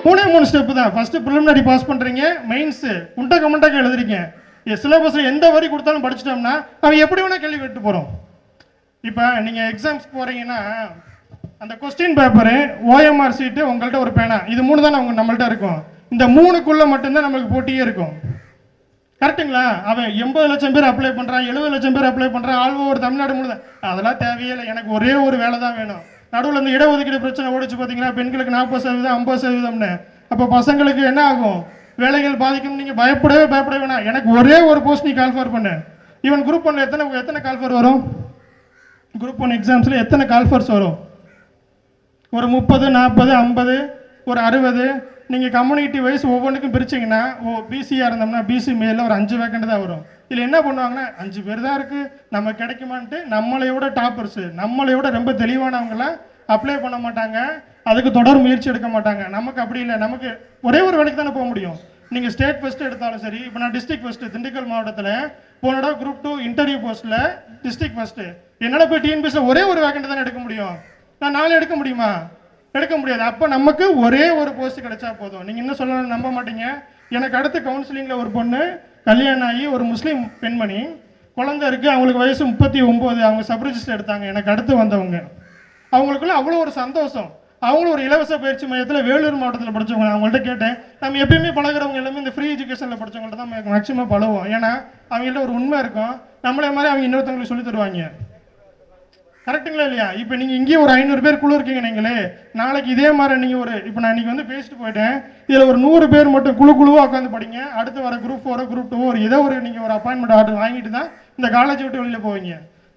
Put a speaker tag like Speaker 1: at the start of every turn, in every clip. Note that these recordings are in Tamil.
Speaker 1: மூணே 3 ஸ்டெப்பு தான். ஃபஸ்ட்டு ப்ரிலிமினரி பாஸ் பண்ணுறீங்க, மெயின்ஸு உண்டை கமெண்ட்டாக எழுதுறீங்க. சிலபஸில் எந்த வரி கொடுத்தாலும் படிச்சிட்டோம்னா அவன் எப்படி வேணால் கேள்வி கேட்டு போகிறோம். இப்போ நீங்கள் எக்ஸாம்ஸ் போகிறீங்கன்னா அந்த கொஸ்டின் பேப்பரு, ஓஎம்ஆர் சீட்டு, உங்கள்கிட்ட ஒரு பேனா, இது 3 தான் நம்மள்கிட்ட இருக்கும். இந்த 3க்குள்ளே மட்டும்தான் நம்மளுக்கு போட்டியே இருக்கும். கரெக்டுங்களா? அவன் 80 லட்சம் பேர் அப்ளை பண்ணுறான், 70 லட்சம் பேர் அப்ளை பண்ணுறான், ஆல் ஓவர் தமிழ்நாடு முழுதான். அதெல்லாம் தேவையே இல்லை. எனக்கு ஒரே ஒரு வேலை தான் வேணும். நடுவில் இந்த இடஒதுக்கீடு பிரச்சனை ஓடிச்சு பார்த்தீங்கன்னா, பெண்களுக்கு 40%, 50%. அப்போ பசங்களுக்கு என்ன ஆகும்? வேலைகள் பாதிக்கும். நீங்கள் பயப்படவே வேணாம். எனக்கு ஒரே ஒரு போஸ்ட் நீ கால்ஃபர் பண்ணு. ஈவன் குரூப் 1 எத்தனை கால்ஃபர் வரும்? குரூப் 1 எக்ஸாம்ஸில் எத்தனை கால்ஃபர்ஸ் வரும்? ஒரு 30, 40, 50, ஒரு 60. நீங்கள் கம்யூனிட்டி வைஸ் ஒவ்வொன்றுக்கும் பிரிச்சிங்கன்னா, பிசியாக இருந்தோம்னா பிசி மேலில் ஒரு 5 வேக்கண்ட் தான் வரும். இதில் என்ன பண்ணுவாங்கன்னா, 5 பேர் தான் இருக்குது, நம்ம கிடைக்குமான்ட்டு நம்மளையோட டாப்பர்ஸு, நம்மளையோட ரொம்ப தெளிவானவங்களாம் அப்ளை பண்ண மாட்டாங்க, அதுக்கு தொடர் முயற்சி எடுக்க மாட்டாங்க. நமக்கு அப்படி இல்லை. நமக்கு ஒரே ஒரு வேலைக்கு தானே போக முடியும். நீங்கள் ஸ்டேட் ஃபஸ்ட்டு எடுத்தாலும் சரி. இப்போ நான் டிஸ்ட்ரிக்ட் ஃபஸ்ட்டு திண்டுக்கல் மாவட்டத்தில் போனோட குரூப் 2 இன்டர்வியூ போஸ்ட்டில் டிஸ்ட்ரிக்ட் ஃபஸ்ட்டு. என்னால் போய் டிஎன்பிஎஸ்சி ஒரே ஒரு வேக்கண்ட் தானே எடுக்க முடியும். நான் 4 எடுக்க முடியுமா? எடுக்க முடியாது. அப்போ நமக்கு ஒரே ஒரு போஸ்ட் கிடைச்சா போதும். நீங்கள் இன்னும் சொல்ல நம்ப மாட்டீங்க. எனக்கு அடுத்து கவுன்சிலிங்கில் ஒரு பொண்ணு கல்யாணம் ஆகி, ஒரு முஸ்லீம் பெண்மணி, குழந்தை இருக்குது, அவங்களுக்கு வயசு 39. அவங்க சப் ரிஜிஸ்டர் எடுத்தாங்க. எனக்கு அடுத்து வந்தவங்க, அவங்களுக்குள்ள அவ்வளோ ஒரு சந்தோஷம். அவங்களும் ஒரு இலவச பயிற்சி மையத்தில் வேலூர் மாவட்டத்தில் படித்தவங்க. அவங்கள்ட்ட கேட்டேன், நம்ம எப்பயுமே பழகிறவங்க எல்லாமே இந்த ஃப்ரீ எஜுகேஷனில் படித்தவங்கள்ட்ட தான் மேக்ஸிமம் பழகும். ஏன்னா அவங்கள்ட்ட ஒரு உண்மை இருக்கும். நம்மளே மாதிரி அவங்க இன்னொருத்தவங்களுக்கு சொல்லி தருவாங்க. கரெக்டுங்களா இல்லையா? இப்போ நீங்கள் இங்கேயே ஒரு 500 பேர் குழு இருக்கீங்க. நீங்களே நாளைக்கு இதே மாதிரி நீங்கள் இப்போ நான் இன்றைக்கி பேசிட்டு போயிட்டேன். இதில் ஒரு 100 பேர் மட்டும் குழுவாக உட்காந்து படிங்க. அடுத்து வர குரூப் 4, குரூப் 2 ஏதோ நீங்கள் ஒரு அப்பாயின்மெண்ட் ஆர்டர் வாங்கிட்டு தான் இந்த காலேஜ் விட்டு வெளியில் போவீங்க.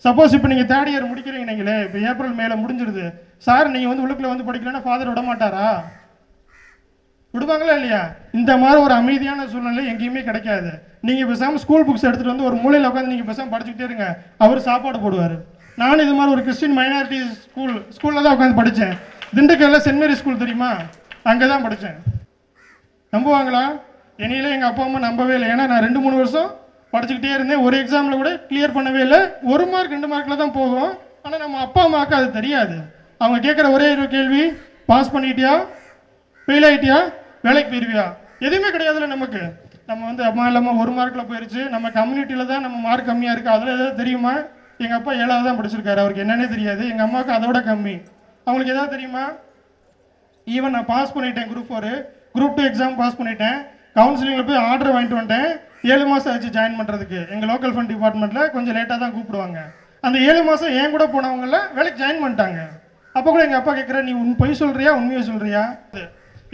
Speaker 1: சப்போஸ் இப்போ நீங்கள் 3rd இயர் முடிக்கிறீங்க. நீங்களே இப்போ ஏப்ரல் மேல முடிஞ்சிருது. சார் நீங்கள் உள்ளுக்குள்ள படிக்கலன்னா ஃபாதர் விட மாட்டாரா? விடுவாங்களா இல்லையா? இந்த மாதிரி ஒரு அமைதியான சூழ்நிலை எங்கேயுமே கிடைக்காது. நீங்கள் பேசாமல் ஸ்கூல் புக்ஸ் எடுத்துகிட்டு ஒரு மூலையில் உட்காந்து நீங்கள் பேசாமல் படிச்சுக்கிட்டே இருங்க. அவர் சாப்பாடு போடுவார். நானும் இது மாதிரி ஒரு கிறிஸ்டின் மைனாரிட்டி ஸ்கூலில் தான் உட்காந்து படித்தேன். திண்டுக்கல்லில் சென்ட் மேரி ஸ்கூல் தெரியுமா? அங்கே தான் படித்தேன். நம்புவாங்களா? என்னையில எங்கள் அப்பா அம்மா நம்பவே இல்லை. ஏன்னா நான் 2-3 வருஷம் படிச்சுக்கிட்டே இருந்தேன். ஒரு எக்ஸாமில் கூட கிளியர் பண்ணவே இல்லை. 1 மார்க் 2 மார்க்கில் தான் போகும். ஆனால் நம்ம அப்பா அம்மாவுக்கு அது தெரியாது. அவங்க கேட்குற ஒரே ஒரு கேள்வி, பாஸ் பண்ணிட்டியா, ஃபெயில் ஆகிட்டியா, வேலைக்கு போயிருவியா? எதுவுமே கிடையாதுல்ல நமக்கு. நம்ம அம்மா இல்லாமல் 1 மார்க்கில் போயிடுச்சு, நம்ம கம்யூனிட்டியில் தான் நம்ம மார்க் கம்மியாக இருக்குது, அதில் எதாவது தெரியுமா? எங்கள் அப்பா 7வது தான் படிச்சிருக்காரு, அவருக்கு என்னன்னே தெரியாது. எங்கள் அம்மாவுக்கு அதோட கம்மி. அவங்களுக்கு எதாவது தெரியுமா? ஈவன் நான் பாஸ் பண்ணிட்டேன். குரூப் 4, குரூப் 2 எக்ஸாம் பாஸ் பண்ணிட்டேன். கவுன்சிலிங்கில் போய் ஆர்டர் வாங்கிட்டு வந்துட்டேன். 7 மாதம் ஆச்சு ஜாயின் பண்ணுறதுக்கு. எங்கள் லோக்கல் ஃபண்ட் டிபார்ட்மெண்ட்டில் கொஞ்சம் லேட்டாக தான் கூப்பிடுவாங்க. அந்த 7 மாதம் என் கூட போனவங்கள வேலைக்கு ஜாயின் பண்ணிட்டாங்க. அப்போ கூட எங்கள் அப்பா கேட்குறேன், நீ பொய் சொல்கிறியா உண்மையை சொல்கிறியா?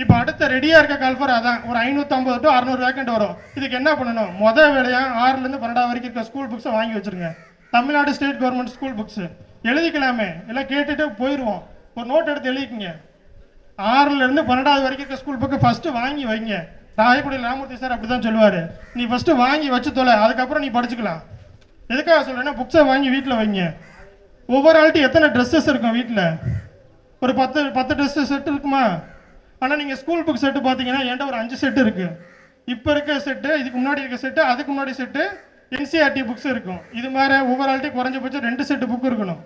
Speaker 1: இப்போ அடுத்த ரெடியாக இருக்க கால்ஃபர் அதான். ஒரு 550 to 600 வேக்கண்ட் வரும். இதுக்கு என்ன பண்ணணும்? மொதல் வேலையாக 6லேருந்து 12 வரைக்கும் இருக்க ஸ்கூல் புக்ஸை வாங்கி வச்சுருங்க. Tamil Nadu state government school books எழுதிக்கலாமே, எல்லாம் கேட்டுட்டு போயிடுவோம். ஒரு நோட் எடுத்து எழுதிக்கிங்க. 6லேருந்து 12வது வரைக்கும் இருக்க ஸ்கூல் புக்கு ஃபஸ்ட்டு வாங்கி வைங்க. ராயக்குடி ராமூர்த்தி சார் அப்படி தான் சொல்லுவார். நீ ஃபஸ்ட்டு வாங்கி வச்சு தொலை, அதுக்கப்புறம் நீ படிச்சுக்கலாம். எதுக்காக சொல்கிறேன்னா, புக்ஸை வாங்கி வீட்டில் வைங்க. ஒவ்வொரு ஆள்கிட்டையும் எத்தனை ட்ரெஸ்ஸஸ் இருக்கும் வீட்டில்? ஒரு 10 ட்ரெஸ்ஸு செட்டு இருக்குமா? ஆனால் நீங்கள் ஸ்கூல் புக் செட்டு பார்த்தீங்கன்னா என்கிட்ட ஒரு 5 செட்டு இருக்குது. இப்போ இருக்க செட்டு, இதுக்கு முன்னாடி இருக்க செட்டு, அதுக்கு முன்னாடி செட்டு என்சிஆர்டி புக்ஸ் இருக்கும். இது மாதிரி ஒவ்வொரு ஆள்கிட்டையும் குறைஞ்சபட்சம் 2 செட்டு புக் இருக்கணும்.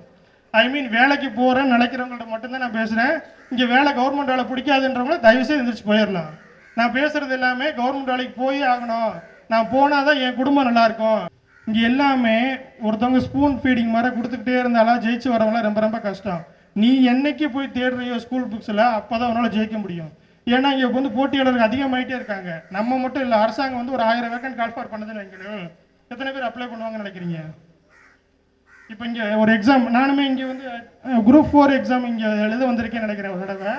Speaker 1: ஐ மீன் வேலைக்கு போகிறேன்னு நினைக்கிறவங்கள்ட்ட மட்டும்தான் நான் பேசுகிறேன். இங்கே கவர்மெண்ட் வேலை பிடிக்காதுன்றவங்கள தயவுசெய்து எழுந்திரிச்சு போயிடலாம். நான் பேசுகிறது எல்லாமே கவர்மெண்ட் வேலைக்கு போய் ஆகணும், நான் போனால் தான் என் குடும்பம் நல்லாயிருக்கும். இங்கே எல்லாமே ஒருத்தவங்க ஸ்பூன் ஃபீடிங் மாதிரி கொடுத்துக்கிட்டே இருந்தாலும் ஜெயிச்சு வரவங்களாம் ரொம்ப ரொம்ப கஷ்டம். நீ என்னைக்கு போய் தேடுறியோ ஸ்கூல் புக்ஸில், அப்போ தான் உன்னால் ஜெயிக்க முடியும். ஏன்னா இங்கே போட்டியாளர்கள் அதிகமாகிட்டே இருக்காங்க. நம்ம மட்டும் இல்லை, அரசாங்கம் ஒரு 1000 வேக்கண்ட் கால்ஃபார் பண்ணுதுன்னு வைக்கணும். எத்தனை பேர் அப்ளை பண்ணுவாங்கன்னு நினைக்கிறீங்க? இப்போ இங்கே ஒரு எக்ஸாம், நானுமே இங்கே குரூப் 4 எக்ஸாம் இங்கே எழுத வந்திருக்கேன்னு நினைக்கிறேன் ஒரு தடவை.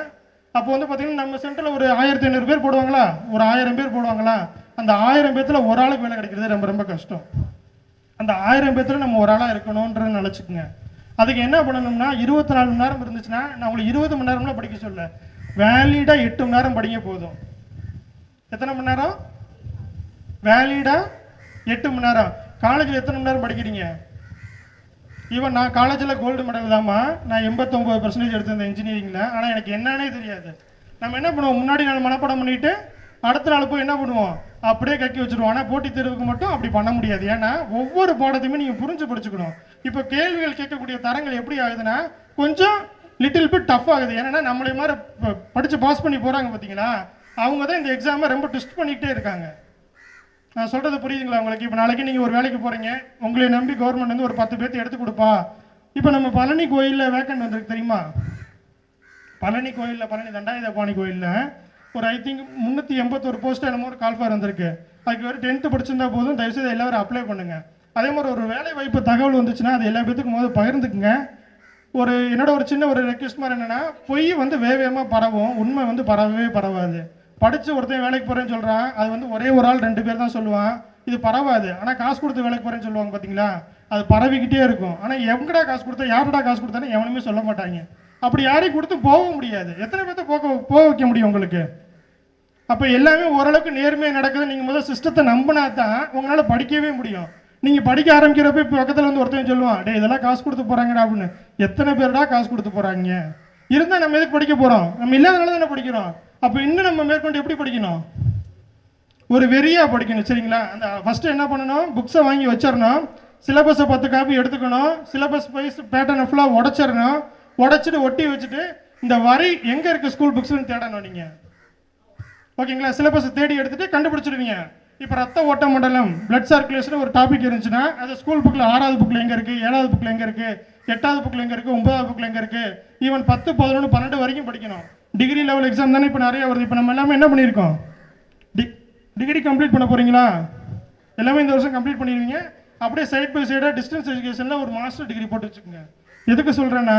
Speaker 1: அப்போ பார்த்தீங்கன்னா நம்ம சென்டரில் ஒரு 1500 பேர் போடுவாங்களா, ஒரு 1000 பேர் போடுவாங்களா. அந்த 1000 பேர்த்தில் ஒரு ஆளுக்கு வேலை கிடைக்கிறது ரொம்ப ரொம்ப கஷ்டம். அந்த 1000 பேர்த்தில் நம்ம ஒரு ஆளாக இருக்கணும்ன்றத நினச்சிக்கோங்க. அதுக்கு என்ன பண்ணணும்னா, 24 மணி நேரம் இருந்துச்சுன்னா, நான் உங்களுக்கு 20 மணி நேரம்லாம் படிக்க சொல்ல, வேலிடாக 8 மணி நேரம் படிக்க போதும். எத்தனை மணி நேரம்? வேலிடாக 8 மணி நேரம். காலேஜில் எத்தனை மணி நேரம் படிக்கிறீங்க? ஈவன் நான் காலேஜில் கோல்டு மெடல் தாம்மா. நான் 89% எடுத்திருந்தேன் இன்ஜினியரிங்கில். ஆனால் எனக்கு என்னன்னே தெரியாது. நம்ம என்ன பண்ணுவோம், முன்னாடி நாள் மனப்பாடம் பண்ணிவிட்டு அடுத்த நாள் போய் என்ன பண்ணுவோம், அப்படியே கக்கி வச்சுருவோம். ஆனால் போட்டித் தேர்வுக்கு மட்டும் அப்படி பண்ண முடியாது. ஏன்னா ஒவ்வொரு பாடத்தையுமே நீங்கள் புரிஞ்சு படிச்சுக்கணும். இப்போ கேள்விகள் கேட்கக்கூடிய தரங்கள் எப்படி ஆகுதுன்னா, கொஞ்சம் லிட்டில் பிட் டஃப் ஆகுது. ஏன்னா நம்மளே மாதிரி படித்து பாஸ் பண்ணி போகிறாங்க பார்த்தீங்களா, அவங்க தான் இந்த எக்ஸாமை ரொம்ப ட்விஸ்ட் பண்ணிக்கிட்டே இருக்காங்க. நான் சொல்கிறது புரியுதுங்களா உங்களுக்கு? இப்போ நாளைக்கு நீங்கள் ஒரு வேலைக்கு போகிறீங்க, உங்களை நம்பி கவர்மெண்ட் வந்து ஒரு 10 பேர்த்து எடுத்து கொடுப்பா. இப்போ நம்ம பழனி கோயிலில் வேக்கண்ட் வந்திருக்கு தெரியுமா? பழனி கோயிலில், பழனி தண்டாயுதபாணி கோயிலில் ஒரு ஐ திங்க் 381 போஸ்ட் என்னமோ ஒரு கால்ஃபார் வந்திருக்கு. அதுக்கு வேறு 10th படிச்சிருந்தா போதும், தயவுசெய்து எல்லாரும் அப்ளை பண்ணுங்கள். அதே மாதிரி ஒரு வேலை வாய்ப்பு தகவல் வந்துச்சுன்னா அது எல்லா பேத்துக்கும் போது பகிர்ந்துக்குங்க. என்னோட ஒரு சின்ன ஒரு ரெக்வெஸ்ட் மாதிரி என்னென்னா, பொய் வந்து வேகமாக பரவும், உண்மை வந்து பரவவே பரவாது. படித்து ஒருத்தன் வேலைக்கு போகிறேன்னு சொல்கிறான், அது வந்து ஒரே ஒரு ஆள் 2 பேர் தான் சொல்லுவான், இது பரவாது. ஆனால் காசு கொடுத்து வேலைக்கு போகிறேன்னு சொல்லுவாங்க பார்த்தீங்களா, அது பரவிக்கிட்டே இருக்கும். ஆனால் எங்கடா காசு கொடுத்தா, யாருடா காசு கொடுத்தானே எவனுமே சொல்ல மாட்டாங்க. அப்படி யாரையும் கொடுத்து போக முடியாது. எத்தனை பேர்த்த போக வைக்க முடியும் உங்களுக்கு? அப்போ எல்லாமே ஓரளவுக்கு நேர்மையாக நடக்குது. நீங்கள் முதல் சிஸ்டத்தை நம்பினா தான் உங்களால் படிக்கவே முடியும். நீங்கள் படிக்க ஆரம்பிக்கிறப்ப இப்போ பக்கத்தில் வந்து ஒருத்தன் சொல்லுவான், டே இதெல்லாம் காசு கொடுத்து போகிறாங்கடா அப்படின்னு. எத்தனை பேர்டா காசு கொடுத்து போகிறாங்க? இருந்தால் நம்ம எதுக்கு படிக்க போகிறோம்? நம்ம இல்லாதனால தானே படிக்கிறோம். அப்போ இன்னும் நம்ம மேற்கொண்டு எப்படி படிக்கணும்? ஒரு வெறியாக படிக்கணும், சரிங்களா? அந்த ஃபஸ்ட்டு என்ன பண்ணணும், புக்ஸை வாங்கி வச்சிடணும், சிலபஸை 10 காப்பி எடுத்துக்கணும், சிலபஸ் வைஸ் பேட்டர்னை ஃபுல்லாக உடச்சிடணும், உடச்சிட்டு ஒட்டி வச்சுட்டு இந்த வரி எங்கே இருக்குது ஸ்கூல் புக்ஸ்ன்னு தேடணும் நீங்கள். ஓகேங்களா? சிலபஸை தேடி எடுத்துகிட்டு கண்டுபிடிச்சிடுவீங்க. இப்போ ரத்த ஓட்ட மண்டலம், பிளட் சர்க்குலேஷன் ஒரு டாபிக் இருந்துச்சுன்னா அது ஸ்கூல் புக்கில் 6வது புக்கில் எங்கே இருக்குது, 7வது புக்கில் எங்கே இருக்குது, 8வது புக்கில் எங்கே இருக்குது, 9வது புக்கில் எங்கே இருக்குது, ஈவன் 10, 11, 12 வரைக்கும் படிக்கணும். டிகிரி லெவல் எக்ஸாம் தானே இப்போ நிறைய வருது. இப்போ நம்ம எல்லாமே என்ன பண்ணியிருக்கோம்? டிகிரி கம்ப்ளீட் பண்ண போகிறீங்களா? எல்லாமே இந்த வருஷம் கம்ப்ளீட் பண்ணிடுவீங்க. அப்படியே சைட் பை சைடாக டிஸ்டன்ஸ் எஜுகேஷனில் ஒரு மாஸ்டர் டிகிரி போட்டு வச்சுக்கோங்க. எதுக்கு சொல்கிறேன்னா,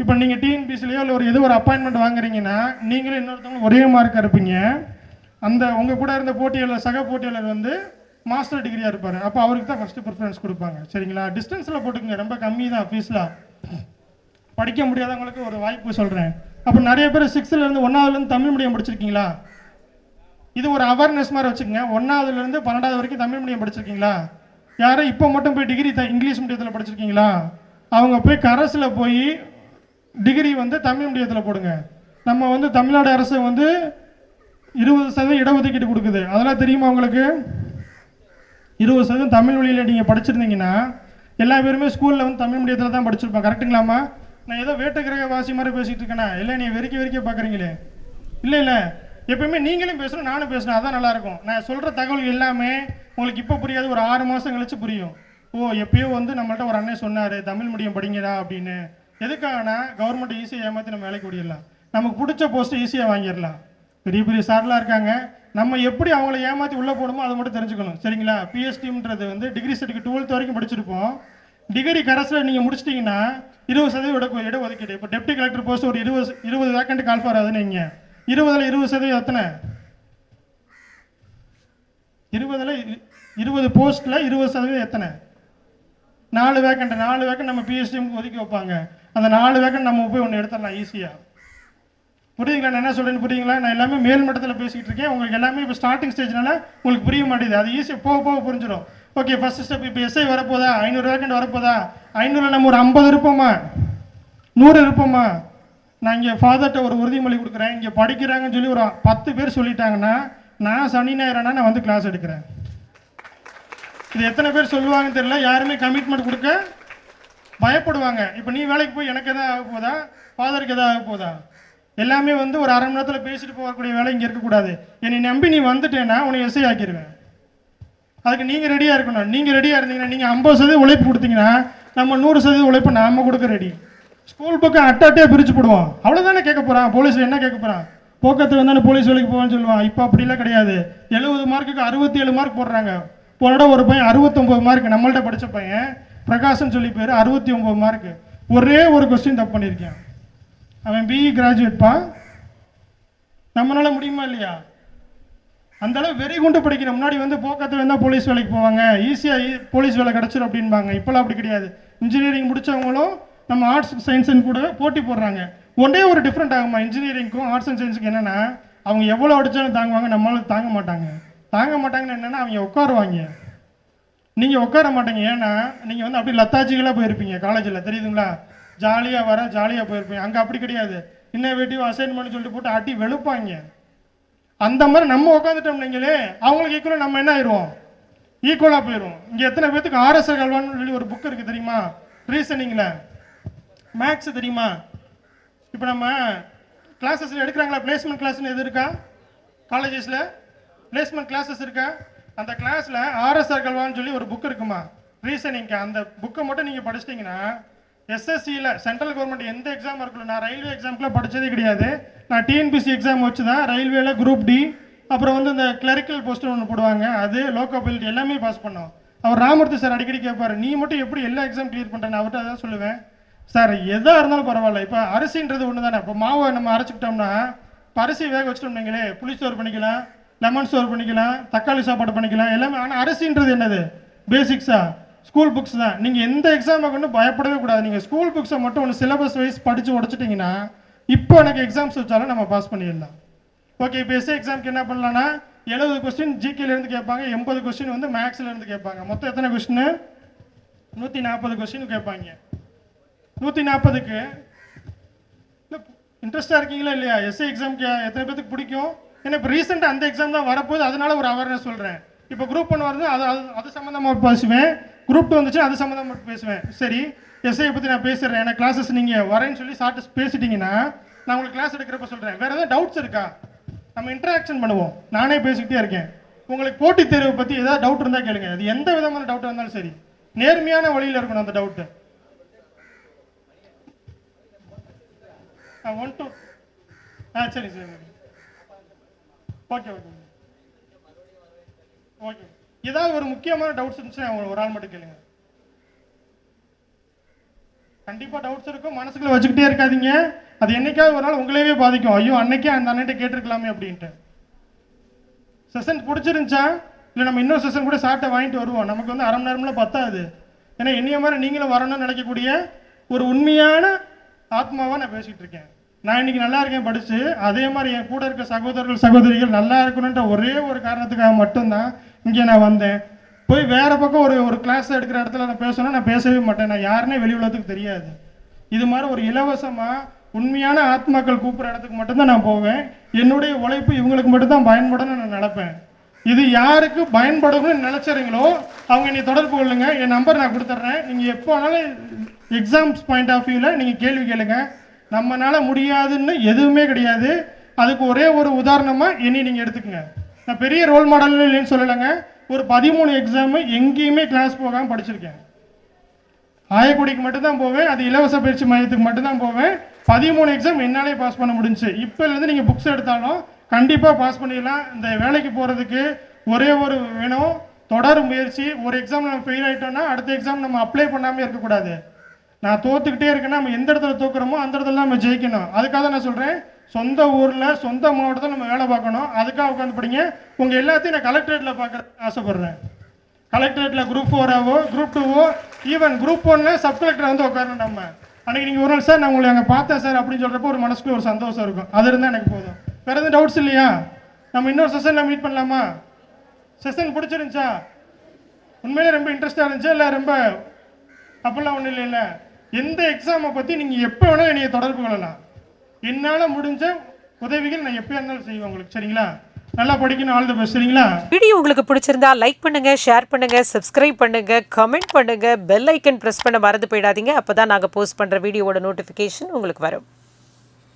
Speaker 1: இப்போ நீங்கள் டிஎன்பிஎஸ்சிலையோ இல்லை ஒரு அப்பாயின்மெண்ட் வாங்குறீங்கன்னா நீங்களே இன்னொருத்தவங்க ஒரே மார்க்காக இருப்பீங்க. அந்த உங்கள் கூட இருந்த போட்டியாளர், சக போட்டியாளர் வந்து மாஸ்டர் டிகிரியாக இருப்பார். அப்போ அவருக்கு தான் ஃபஸ்ட்டு ப்ரிஃபரன்ஸ் கொடுப்பாங்க, சரிங்களா? டிஸ்டன்ஸில் போட்டுக்கோங்க, ரொம்ப கம்மி தான் ஃபீஸ்லாம். படிக்க முடியாதவங்களுக்கு ஒரு வாய்ப்பு சொல்கிறேன். அப்போ நிறைய பேர் 6th-லேருந்து 1வதுலேருந்து தமிழ் மீடியம் படிச்சிருக்கீங்களா? இது ஒரு அவேர்னஸ் மாதிரி வச்சுக்கோங்க. 1வதுலேருந்து 12வது வரைக்கும் தமிழ் மீடியம் படிச்சிருக்கீங்களா? யாரும் இப்போ மட்டும் போய் டிகிரி இங்கிலீஷ் மீடியத்தில் படிச்சிருக்கீங்களா? அவங்க போய் கரஸில் போய் டிகிரி வந்து தமிழ் மீடியத்தில் போடுங்க. நம்ம வந்து தமிழ்நாடு அரசு வந்து 20% இடஒதுக்கீடு கொடுக்குது. அதெல்லாம் தெரியுமா உங்களுக்கு? 20% தமிழ் வழியில் நீங்கள் படிச்சிருந்தீங்கன்னா எல்லா பேருமே ஸ்கூலில் வந்து தமிழ் மீடியத்தில் தான் படிச்சிருப்போம். கரெக்டுங்களாம்மா? நான் ஏதோ வேட்டுக்கிரக வாசி மாதிரி பேசிகிட்டு இருக்கேனா? இல்லை, நீ வெறிக்க பார்க்குறீங்களே. இல்லை, எப்பவுமே நீங்களும் பேசணும், நானும் பேசணும், அதான் நல்லாயிருக்கும். நான் சொல்கிற தகவல் எல்லாமே உங்களுக்கு இப்போ புரியாது, ஒரு 6 மாதம் கழிச்சு புரியும். ஓ, எப்பயோ வந்து நம்மள்ட்ட ஒரு அண்ணன் சொன்னார் தமிழ் மீடியம் படிங்கடா அப்படின்னு. எதுக்காகனா கவர்மெண்ட் ஈஸியாக ஏமாற்றி நம்ம வேலைக்கு ஓடிடலாம், நமக்கு பிடிச்ச போஸ்ட்டு ஈஸியாக வாங்கிடலாம். பெரிய பெரிய சார்லாம் இருக்காங்க, நம்ம எப்படி அவங்கள ஏமாற்றி உள்ளே போகணுமோ அதை மட்டும் தெரிஞ்சுக்கணும், சரிங்களா? பிஎஸ்டின்றது வந்து டிகிரி சர்டிஃபிகேட் 12th வரைக்கும் படிச்சிருப்போம். டிகிரி கரஸில் நீங்கள் முடிச்சிட்டிங்கன்னா 20% இடஒதுக்கீடு. இப்போ டெப்டி கலெக்டர் போஸ்ட் ஒரு 20 வேக்கண்ட் கால்ஃபார் ஆகுதுன்னு வைங்க. 20ல் 20% எத்தனை? 20 போஸ்ட்டில் 20% எத்தனை? 4 வேக்கண்ட். 4 வேக்கண்ட் நம்ம பிஎஸ்டிஎம்க்கு ஒதுக்கி வைப்பாங்க. அந்த 4 வேக்கண்ட் நம்ம போய் ஒன்று எடுத்துடலாம் ஈஸியாக. புரியுதுங்களா நான் என்ன சொல்கிறேன்னு? புரியுங்களா? நான் எல்லாமே மேல் மட்டத்தில் பேசிக்கிட்டு இருக்கேன். உங்களுக்கு எல்லாமே இப்போ ஸ்டார்டிங் ஸ்டேஜ்னால உங்களுக்கு புரிய மாட்டேங்குது. அது ஈஸியாக போக புரிஞ்சிடும். Okay, first step. இப்போ எஸ்ஐ வரப்போதா? 500 வேக்கண்ட் வரப்போதா? 500 நம்ம ஒரு 50 இருப்போமா, 100 இருப்போமா? நான் இங்கே ஃபாதர்கிட்ட ஒரு உறுதிமொழி கொடுக்குறேன். இங்கே படிக்கிறாங்கன்னு சொல்லி ஒரு 10 பேர் சொல்லிட்டாங்கன்னா நான் சனி ஞாயிறானா நான் வந்து கிளாஸ் எடுக்கிறேன். இது எத்தனை பேர் சொல்லுவாங்கன்னு தெரியல. யாருமே கமிட்மெண்ட் கொடுக்க பயப்படுவாங்க. இப்போ நீ வேலைக்கு போய் எனக்கு எதாவது ஆக போதா, ஃபாதருக்கு எதாவது ஆக போதா? எல்லாமே வந்து ஒரு 1/2 மணி நேரத்தில் பேசிட்டு போகக்கூடிய வேலை இங்கே இருக்கக்கூடாது. என்னை நம்பி நீ வந்துட்டேன்னா உன்னை எஸ்ஐ ஆக்கிடுவேன். அதுக்கு நீங்கள் ரெடியாக இருக்கணும். நீங்கள் ரெடியாக இருந்தீங்கன்னா, நீங்கள் 50% உழைப்பு கொடுத்தீங்கன்னா நம்ம 100% உழைப்பு நாம் கொடுக்க ரெடி. ஸ்கூல் பக்கம் அட்டையாக பிரித்து போடுவோம், அவ்வளோதானே கேட்க போகிறான். போலீஸில் என்ன கேட்க போகிறான்? போக்கத்து வந்தானே போலீஸ் வேலைக்கு போவான்னு சொல்லுவான். இப்போ அப்படிலாம் கிடையாது. 70 மார்க்குக்கு 67 மார்க் போடுறாங்க. போனோட ஒரு பையன் 69 மார்க், நம்மள்ட்ட படித்த பையன் பிரகாஷ்னு சொல்லி பேர், 69 மார்க்கு. ஒரே ஒரு கொஸ்டின் தப்பு பண்ணியிருக்கேன். அவன் பிஇ கிராஜுவேட்ப்பா. நம்மளால முடியுமா இல்லையா? அந்தளவு வெறி கொண்டு படிக்கிற. முன்னாடி வந்து போக்கத்தில் வந்தால் போலீஸ் வேலைக்கு போவாங்க, ஈஸியாக போலீஸ் வேலை கிடச்சிடும் அப்படின்பாங்க. இப்போலாம் அப்படி கிடையாது. இன்ஜினியரிங் முடித்தவங்களும் நம்ம ஆர்ட்ஸ் சயின்ஸுன்னு கூட போட்டி போடுறாங்க. ஒன்றே ஒரு டிஃப்ரெண்ட் ஆகுமா இன்ஜினியரிங்க்கும் ஆர்ட்ஸ் அண்ட் சயின்ஸுக்கு என்னென்னா, அவங்க எவ்வளோ அடித்தாலும் தாங்குவாங்க, நம்மளால தாங்க மாட்டாங்க. தாங்க மாட்டாங்கன்னு என்னென்னா அவங்க உட்காருவாங்க, நீங்கள் உட்கார மாட்டீங்க. ஏன்னா நீங்கள் வந்து அப்படி லத்தாச்சிகளாக போயிருப்பீங்க காலேஜில், தெரியுதுங்களா? ஜாலியாக வர ஜாலியாக போயிருப்பீங்க. அங்கே அப்படி கிடையாது. இன்னோவேட்டிவ் அசைன்மெண்ட் சொல்லிட்டு போட்டு அடி வெளுப்பாங்க. அந்த மாதிரி நம்ம உட்காந்துட்டோம் நீங்களே, அவங்களுக்கு ஈக்குவலாக நம்ம என்ன ஆயிடுவோம்? ஈக்குவலாக போயிடுவோம். இங்கே எத்தனை பேருக்கு ஆர்எஸ்ஆர் கல்வான்னு சொல்லி ஒரு புக் இருக்குது தெரியுமா? ரீசனிங்கில் மேக்ஸ் தெரியுமா? இப்போ நம்ம கிளாஸஸில் எடுக்கிறாங்களா? பிளேஸ்மெண்ட் கிளாஸ்னு எது இருக்கா? காலேஜஸில் பிளேஸ்மெண்ட் கிளாஸஸ் இருக்கா? அந்த கிளாஸில் ஆர்எஸ்ஆர் கல்வான்னு சொல்லி ஒரு புக் இருக்குமா ரீசனிங்க்கு. அந்த புக்கை மட்டும் நீங்கள் படிச்சிட்டிங்கன்னா எஸ்எஸ்சியில் சென்ட்ரல் கவர்மெண்ட் எந்த எக்ஸாம் இருக்குல்ல, நான் ரயில்வே எக்ஸாம்க்குலாம் படித்ததே கிடையாது. நான் டிஎன்பிஎஸ்சி எக்ஸாம் வச்சு தான் ரயில்வேல குரூப் டி, அப்புறம் வந்து இந்த கிளரிக்கல் போஸ்ட்டு ஒன்று போடுவாங்க, அது லோக்கபிலிட்டி எல்லாமே பாஸ் பண்ணோம். அவர் ராமூர்த்தி சார் அடிக்கடி கேட்பார், நீ மட்டும் எப்படி எல்லா எக்ஸாம் கிளியர் பண்ணுறேன்னு. அவர்கிட்ட அதான் சொல்லுவேன், சார் எதாக இருந்தாலும் பரவாயில்ல, இப்போ அரிசின்றது ஒன்று தானே. இப்போ மாவை நம்ம அரைச்சிக்கிட்டோம்னா இப்போ அரிசி வேக வச்சுட்டோம்னீங்களே, புளி சோறு பண்ணிக்கலாம், லெமன் சோறு பண்ணிக்கலாம், தக்காளி சாப்பாடு பண்ணிக்கலாம் எல்லாமே. ஆனால் அரிசின்றது என்னது? பேசிக்ஸா ஸ்கூல் புக்ஸ் தான். நீங்கள் எந்த எக்ஸாமை கொண்டு பயப்படவே கூடாது. நீங்கள் ஸ்கூல் புக்ஸை மட்டும் ஒன்று சிலபஸ் வைஸ் படித்து உடச்சிட்டிங்கன்னா இப்போ எனக்கு எக்ஸாம்ஸ் வச்சாலும் நம்ம பாஸ் பண்ணிடலாம். ஓகே, இப்போ எஸ்ஏ எக்ஸாமுக்கு என்ன பண்ணலான்னா 70 கொஸ்டின் ஜிகேலேருந்து கேட்பாங்க, 80 கொஸ்டின் வந்து மேக்ஸ்லேருந்து கேட்பாங்க. மொத்தம் எத்தனை கொஸ்டின்? 140 கொஸ்டின் கேட்பாங்க. 140க்கு இன்ட்ரெஸ்டாக இருக்கீங்களா இல்லையா? எஸ்ஏ எக்ஸாமுக்கு எத்தனை பேருக்கு பிடிக்கும்? ஏன்னா இப்போ ரீசெண்டாக அந்த எக்ஸாம் தான் வரப்போகுது, அதனால ஒரு அவேர்னஸ் சொல்கிறேன். இப்போ குரூப் 1 வருது, அது சம்மந்தமாக பேசுவேன். குரூப் 2 வந்துச்சு, அது சம்மந்தமாக பேசுவேன். சரி, எஸ்ஐயை பற்றி நான் பேசுகிறேன். எனக்கு கிளாஸஸ் நீங்கள் வரேன்னு சொல்லி சாப்பிட்டு பேசிட்டீங்கன்னா நான் உங்களுக்கு கிளாஸ் எடுக்கிறப்ப சொல்கிறேன். வேறு ஏதாவது டவுட்ஸ் இருக்கா? நம்ம இன்ட்ராக்ஷன் பண்ணுவோம். நானே பேசிக்கிட்டே இருக்கேன். உங்களுக்கு போட்டித் தேர்வை பற்றி ஏதாவது டவுட் இருந்தால் கேளுங்க. அது எந்த விதமான டவுட்டாக இருந்தாலும் சரி, நேர்மையான வழியில் இருக்கணும் அந்த டவுட்டு. 1 2 சரி சரி ஓகே ஓகே ஓகே. ஏதாவது ஒரு முக்கியமான டவுட்ஸ் இருந்துச்சுன்னா ஒரு ஆள் மட்டும் கேளுங்க. கண்டிப்பாக டவுட்ஸ் இருக்கும், மனசுக்குள்ள வச்சுக்கிட்டே இருக்காதீங்க. அது என்னைக்காவது ஒரு நாள் உங்களையே பாதிக்கும். ஐயோ அன்னைக்கே அந்த அண்ணன்ட்ட கேட்டிருக்கலாமே அப்படின்ட்டு. செஷன் பிடிச்சிருந்துச்சா இல்லை நம்ம இன்னொரு செஷன் கூட சாப்பிட்ட வாங்கிட்டு வருவோம். நமக்கு வந்து அரை மணி நேரம்லாம் பத்தாது. ஏன்னா என்னைய மாதிரி நீங்களும் வரணும்னு நினைக்கக்கூடிய ஒரு உண்மையான ஆத்மாவாக நான் பேசிகிட்டு இருக்கேன். நான் இன்னைக்கு நல்லா இருக்கேன் படித்து, அதே மாதிரி என் கூட இருக்க சகோதரர்கள் சகோதரிகள் நல்லா இருக்கணுன்ற ஒரே ஒரு காரணத்துக்காக மட்டும்தான் இங்கே நான் வந்தேன். போய் வேறு பக்கம் ஒரு கிளாஸ் எடுக்கிற இடத்துல நான் பேசணும், நான் பேசவே மாட்டேன். நான் யாருன்னே வெளி உலகத்துக்கு தெரியாது. இது மாதிரி ஒரு இலவசமாக உண்மையான ஆத்மாக்கள் கூப்பிட்ற இடத்துக்கு மட்டும்தான் நான் போவேன். என்னுடைய உழைப்பு இவங்களுக்கு மட்டும்தான் பயன்படணும்னு நான் நினைப்பேன். இது யாருக்கு பயன்படணும்னு நினச்சிறீங்களோ அவங்க என்னை தொடர்பு கொள்ளுங்க. என் நம்பர் நான் கொடுத்துட்றேன். நீங்கள் எப்போ வேணாலும் எக்ஸாம்ஸ் பாயிண்ட் ஆஃப் வியூவில் நீங்கள் கேள்வி கேளுங்க. நம்மளால் முடியாதுன்னு எதுவுமே கிடையாது. அதுக்கு ஒரே ஒரு உதாரணமாக என்னை நீங்கள் எடுத்துக்கங்க. நான் பெரிய ரோல் மாடல் இல்லைன்னு சொல்லலைங்க. ஒரு 13 எக்ஸாமு எங்கேயுமே கிளாஸ் போகாமல் படிச்சிருக்கேன். ஆயக்குடிக்கு மட்டும்தான் போவேன், அது இலவச பயிற்சி மையத்துக்கு மட்டும்தான் போவேன். 13 எக்ஸாம் என்னாலே பாஸ் பண்ண முடிஞ்சுச்சு. இப்போலேருந்து நீங்கள் புக்ஸ் எடுத்தாலும் கண்டிப்பாக பாஸ் பண்ணிடலாம். இந்த வேலைக்கு போகிறதுக்கு ஒரே ஒரு வேணும், தொடர் முயற்சி. ஒரு எக்ஸாம் நம்ம ஃபெயில் ஆகிட்டோம்னா அடுத்த எக்ஸாம் நம்ம அப்ளை பண்ணாமல் இருக்கக்கூடாது. நான் தோத்துக்கிட்டே இருக்கேன்னா நம்ம எந்த இடத்துல தோக்குறோமோ அந்த இடத்துல நம்ம ஜெயிக்கணும். அதுக்காக தான் நான் சொல்கிறேன், சொந்த ஊரில் சொந்த மாவட்டத்தில் நம்ம வேலை பார்க்கணும். அதுக்காக உட்காந்து படிங்க. உங்கள் எல்லாத்தையும் நான் கலெக்டரேட்டில் பார்க்குறதுக்கு ஆசைப்பட்றேன். கலெக்டரேட்டில் குரூப் 4ஆவோ குரூப் 2வோ ஈவன் குரூப் 1ல சப் கலெக்டர் வந்து உட்காரணும். நம்ம அன்றைக்கி நீங்கள் ஒரு நாள் சார் நான் உங்களை அங்கே பார்த்தேன் சார் அப்படின்னு சொல்கிறப்போ ஒரு மனசுக்கு ஒரு சந்தோஷம் இருக்கும். அது இருந்தால் எனக்கு போதும். வேறு எதுவும் டவுட்ஸ் இல்லையா? நம்ம இன்னொரு செஷனில் மீட் பண்ணலாமா? செஷன் பிடிச்சிருந்துச்சா? உண்மையிலே ரொம்ப இன்ட்ரெஸ்டாக இருந்துச்சா இல்லை ரொம்ப அப்படிலாம் ஒன்றும் இல்லைல்ல? எந்த எக்ஸாமை பற்றி நீங்கள் எப்போ வேணாலும் என்னைய தொடர்பு கொள்ளலாம். என்னால் முடிஞ்ச உதவிகள் நான் எப்போ இருந்தாலும் செய்வேன் உங்களுக்கு. சரிங்களா? நல்லா படிக்கணும். All the best. சரிங்களா?
Speaker 2: வீடியோ உங்களுக்கு பிடிச்சிருந்தா லைக் பண்ணுங்க, ஷேர் பண்ணுங்க, சப்ஸ்கிரைப் பண்ணுங்க, கமெண்ட் பண்ணுங்க, பெல் ஐக்கன் பிரஸ் பண்ண மறந்து போயிடாதீங்க. அப்பதான் நாங்கள் போஸ்ட் பண்ற வீடியோவோட நோட்டிஃபிகேஷன் உங்களுக்கு வரும்.